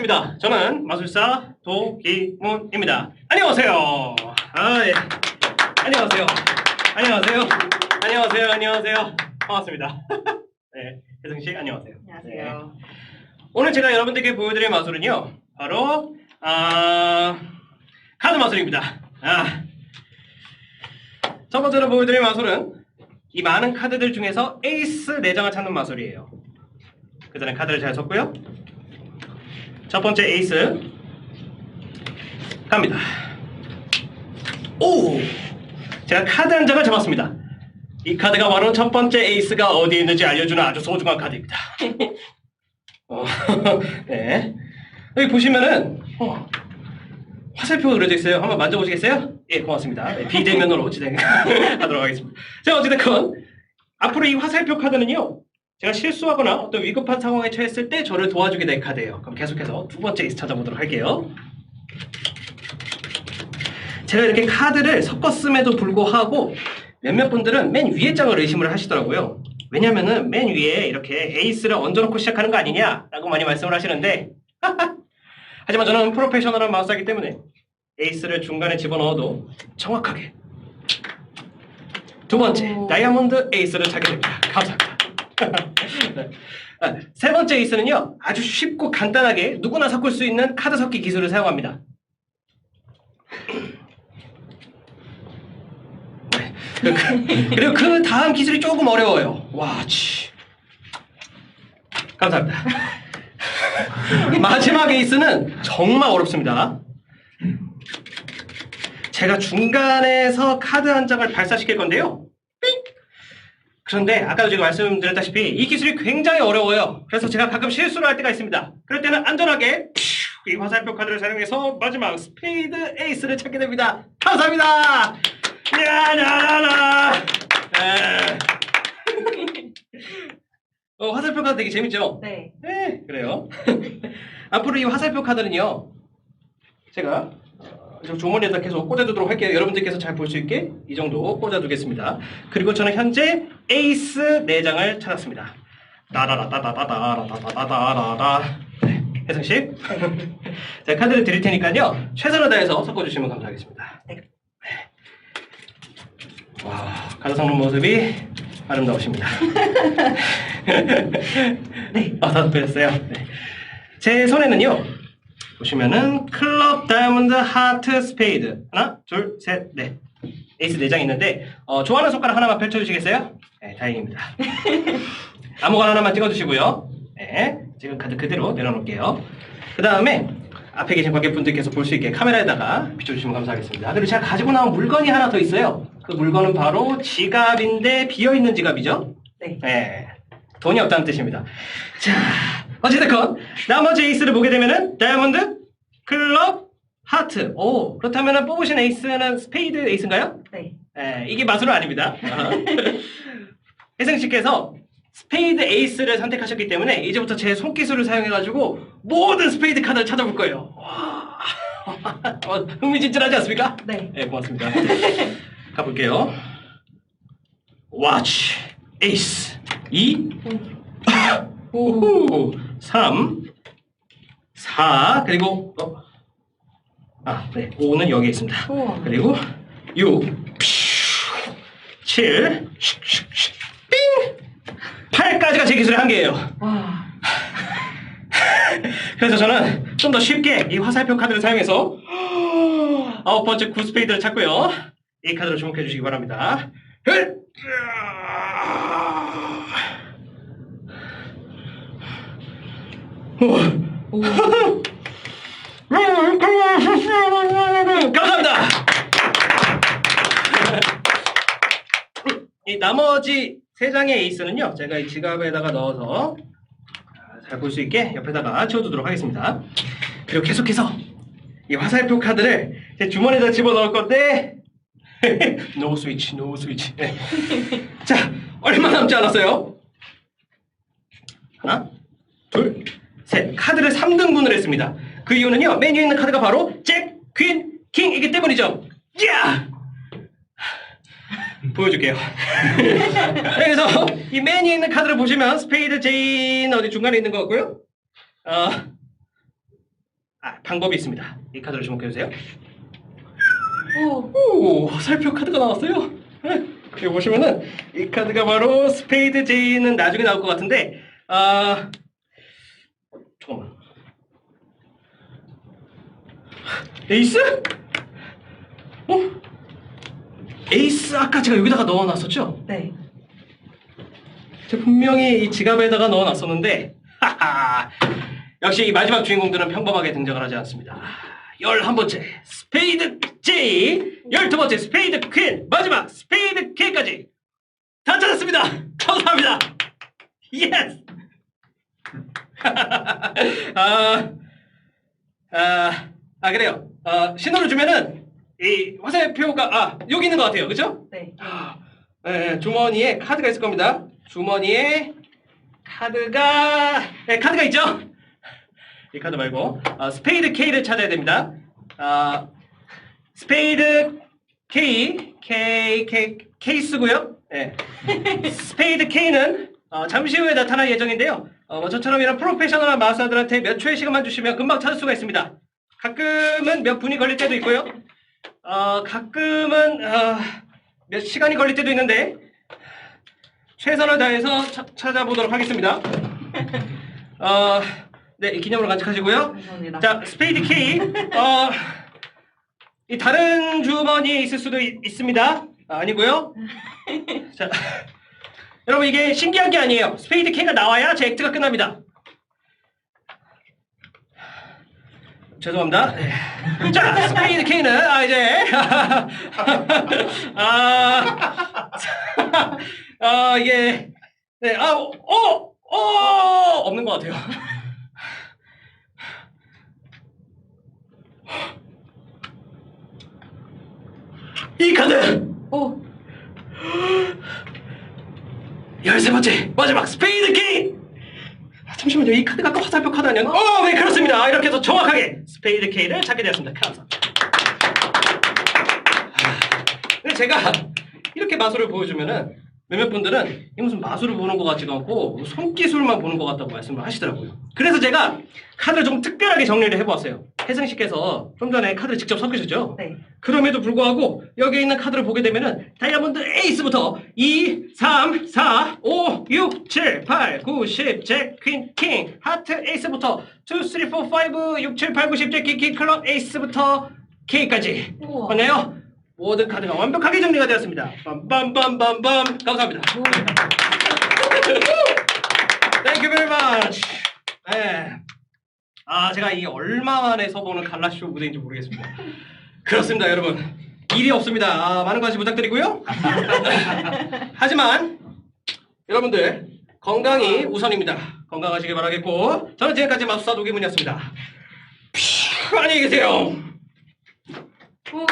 반갑습니다. 저는 마술사 도기문입니다. 안녕하세요. 예. 안녕하세요. 안녕하세요. 안녕하세요. 안녕하세요. 반갑습니다. 네, 혜승씨 안녕하세요. 안녕하세요. 네. 오늘 제가 여러분들께 보여드릴 마술은요, 바로 카드 마술입니다. 첫 번째로 보여드릴 마술은 이 많은 카드들 중에서 에이스 4장을 찾는 마술이에요. 그 전에 카드를 잘 섞고요. 첫 번째 에이스 갑니다. 오! 제가 카드 한 장을 잡았습니다. 이 카드가 바로 첫 번째 에이스가 어디에 있는지 알려주는 아주 소중한 카드입니다. 네. 여기 보시면은 화살표가 그려져 있어요. 한번 만져보시겠어요? 예, 고맙습니다. 네, 비대면으로 진행하도록 하겠습니다. 자, 어찌됐건 앞으로 이 화살표 카드는요, 제가 실수하거나 어떤 위급한 상황에 처했을 때 저를 도와주게 될 카드예요. 그럼 계속해서 두 번째 에이스 찾아보도록 할게요. 제가 이렇게 카드를 섞었음에도 불구하고 몇몇 분들은 맨 위에 장을 의심을 하시더라고요. 왜냐면은 맨 위에 이렇게 에이스를 얹어놓고 시작하는 거 아니냐라고 많이 말씀을 하시는데 하지만 저는 프로페셔널한 마술사이기 때문에 에이스를 중간에 집어넣어도 정확하게 두 번째 다이아몬드 에이스를 찾게 됩니다. 감사합니다. 세 번째 에이스는요, 아주 쉽고 간단하게 누구나 섞을 수 있는 카드 섞기 기술을 사용합니다. 그리고 그 다음 기술이 조금 어려워요. 와, 감사합니다. 마지막 에이스는 정말 어렵습니다. 제가 중간에서 카드 한 장을 발사시킬 건데요. 그런데 아까도 제가 말씀드렸다시피 이 기술이 굉장히 어려워요. 그래서 제가 가끔 실수를 할 때가 있습니다. 그럴 때는 안전하게 이 화살표 카드를 사용해서 마지막 스페이드 에이스를 찾게 됩니다. 감사합니다. 야야야야. 화살표 카드 되게 재밌죠? 네. 네, 그래요. 앞으로 이 화살표 카드는요, 제가 저 주머니에다 계속 꽂아두도록 할게요. 여러분들께서 잘 볼 수 있게 이 정도 꽂아두겠습니다. 그리고 저는 현재 에이스 4장을 찾았습니다. 따라라따따따따라따따따라라. 네, 혜성씨. 제가 카드를 드릴 테니까요, 최선을 다해서 섞어주시면 감사하겠습니다. 네. 와, 카드 섞는 모습이 아름다우십니다. 네, 다섯 배였어요. 네. 제 손에는요, 보시면은 클럽, 다이아몬드, 하트, 스페이드 하나, 둘, 셋, 넷 에이스 4장 있는데 좋아하는 손가락 하나만 펼쳐주시겠어요? 네, 다행입니다. 아무거나 하나만 찍어주시고요. 네, 지금 카드 그대로 내려놓을게요. 그 다음에 앞에 계신 관객분들께서 볼 수 있게 카메라에다가 비춰주시면 감사하겠습니다. 그리고 제가 가지고 나온 물건이 하나 더 있어요. 그 물건은 바로 지갑인데 비어있는 지갑이죠? 네. 네, 돈이 없다는 뜻입니다. 자, 어찌됐건 나머지 에이스를 보게 되면은 다이아몬드, 클럽, 하트. 오, 그렇다면은 뽑으신 에이스는 스페이드 에이스인가요? 네. 네, 이게 마술은 아닙니다. 혜승 씨께서 스페이드 에이스를 선택하셨기 때문에 이제부터 제 손기술을 사용해가지고 모든 스페이드 카드를 찾아볼 거예요. 와, 흥미진진하지 않습니까? 네. 네, 고맙습니다. 가볼게요. 와치, 에이스, 2, 5, 3, 4, 그리고 네, 5는 여기 있습니다. 우와. 그리고 6, 7, 삥! 8까지가 제 기술의 한계예요. 와. 그래서 저는 좀 더 쉽게 이 화살표 카드를 사용해서 9번째 9스페이드를 찾고요. 이 카드로 주목해 주시기 바랍니다. 오. 감사합니다. 이 나머지 3장의 에이스는요, 제가 이 지갑에다가 넣어서 잘 볼 수 있게 옆에다가 채워두도록 하겠습니다. 그리고 계속해서 이 화살표 카드를 제 주머니에다 집어넣을 건데 노 스위치, 노 스위치. 네. 자, 얼마 남지 않았어요? 하나, 둘, 셋. 카드를 3등분을 했습니다. 그 이유는요, 맨 위에 있는 카드가 바로 잭, 퀸, 킹이기 때문이죠. 야! 보여줄게요. 그래서 이 맨 위에 있는 카드를 보시면 스페이드, 제인 어디 중간에 있는 것 같고요. 방법이 있습니다. 이 카드를 주목해주세요. 오. 오, 화살표 카드가 나왔어요. 네, 여기 보시면은 이 카드가 바로 스페이드 J는 나중에 나올 것 같은데, 잠깐만. 에이스? 에이스 아까 제가 여기다가 넣어놨었죠? 네. 제가 분명히 이 지갑에다가 넣어놨었는데, 하하, 역시 이 마지막 주인공들은 평범하게 등장을 하지 않습니다. 11번째 스페이드 J, 12번째 스페이드 퀸, 마지막 스페이드 K까지 다 찾았습니다. 감사합니다. 예스. 그래요. 신호를 주면은 이 화살표가 여기 있는 것 같아요. 그죠? 네. 네, 주머니에 카드가 있을 겁니다. 주머니에 카드가 있죠? 이 카드 말고 스페이드 K를 찾아야 됩니다. 스페이드 케이스고요. 네. 스페이드 K는 잠시 후에 나타날 예정인데요. 저처럼 이런 프로페셔널한 마술사들한테 몇 초의 시간만 주시면 금방 찾을 수가 있습니다. 가끔은 몇 분이 걸릴 때도 있고요. 가끔은 몇 시간이 걸릴 때도 있는데 최선을 다해서 찾아보도록 하겠습니다. 네, 이 기념으로 간직하시고요. 감사합니다. 자, 스페이드 K. 이 다른 주머니에 있을 수도 있습니다. 아니고요. 자, 여러분 이게 신기한 게 아니에요. 스페이드 K가 나와야 제 액트가 끝납니다. 죄송합니다. 네. 자, 스페이드 K는 이제 이게 네, 없는 것 같아요. 이 카드! 오. 13번째 마지막 스페이드 K! 잠시만요. 이 카드가 아까 화살표 카드 아니었나? 네, 그렇습니다. 이렇게 해서 정확하게 스페이드 K를 찾게 되었습니다. 감사합니다. 근데 제가 이렇게 마술을 보여주면은 몇몇 분들은 이 무슨 마술을 보는 것 같지도 않고 손기술만 보는 것 같다고 말씀을 하시더라고요. 그래서 제가 카드를 좀 특별하게 정리를 해보았어요. 혜승 씨께서 좀 전에 카드를 직접 섞으셨죠? 네. 그럼에도 불구하고 여기 있는 카드를 보게 되면은 다이아몬드 에이스부터 2, 3, 4, 5, 6, 7, 8, 9, 10, 잭, 퀸, 킹, 하트 에이스부터 2, 3, 4, 5, 6, 7, 8, 9, 10, 잭, 킹, 클럽 에이스부터 K까지 우와. 맞나요? 모든 카드가 완벽하게 정리가 되었습니다. 빰빰빰빰빰. 감사합니다. Thank you very much. 네. 제가 이 얼마 만에 서보는 갈라쇼 무대인지 모르겠습니다. 그렇습니다, 여러분. 일이 없습니다. 많은 관심 부탁드리고요. 하지만 여러분들 건강이 우선입니다. 건강하시길 바라겠고 저는 지금까지 마술사 노기문이었습니다. 안녕히 계세요. 오.